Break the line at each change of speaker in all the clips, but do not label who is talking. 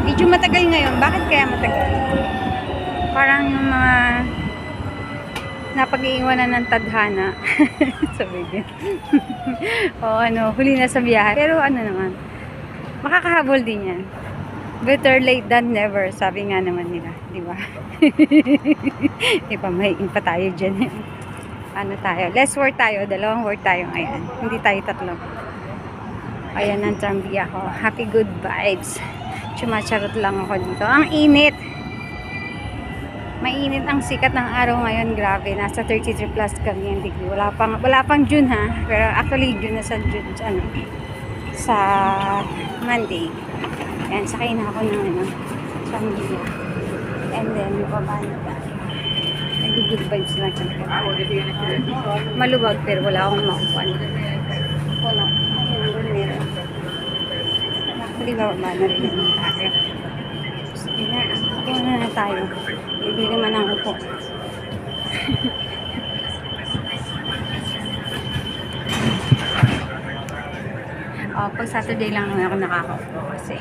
Medyo matagal ngayon. Bakit kaya matagal? Parang yung mga napag-iiwanan ng tadhana. Sabi din. O ano, huli na sa biyahe. Pero ano naman, makakahabol din yan. Better late than never, sabi nga naman nila. Di ba? Di ba, may pa tayo dyan. Ano tayo? Less word tayo. Dalawang word tayo ngayon. Hindi tayo tatlo. Ayan ang trambiya ko. Happy good vibes. Chumacharot lang ako dito. Ang init. Mainit ang sikat ng araw ngayon. Grabe. Nasa 33 plus kami yung degree. Wala pang June ha. Pero actually June na sa June. Ano, sa Monday. Ayan. Sakay na ako ng ano, trambiya. And then, baba na tayo. Nag-good vibes lang siya. Maluwag pero wala akong makukuha. Puno. Ayun, doon meron. Actually, baba na rin naman tayo. Sige na, upo na tayo. Hindi naman ang upo. Pag Saturday lang naman ako nakakaupo kasi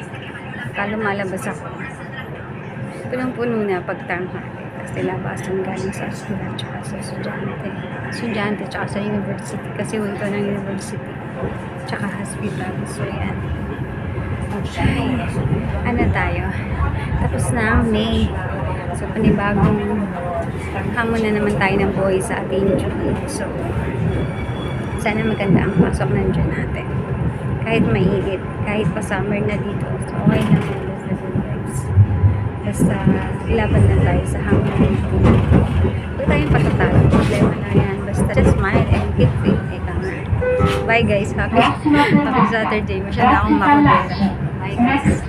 lumalabas ako. Punong-puno na pag tanghali. Kasi labasan galing sa eskwela tsaka sa estudyante tsaka sa university kasi wito ng university tsaka hospital. So yan. Okay. Ano tayo? Tapos na May. So panibagong hamon na naman tayo ng buhay sa ating June. So sana maganda ang pasok ng June natin. Kahit mainit, kahit pa summer na dito. So okay lang yan. Basta good vibes. Basta ilaban lang tayo sa hamon. Huwag tayong patatalo. Problema na yan. Basta just smile and keep fit. Bye guys. Happy Saturday. Masyado akong makudera. Bye guys.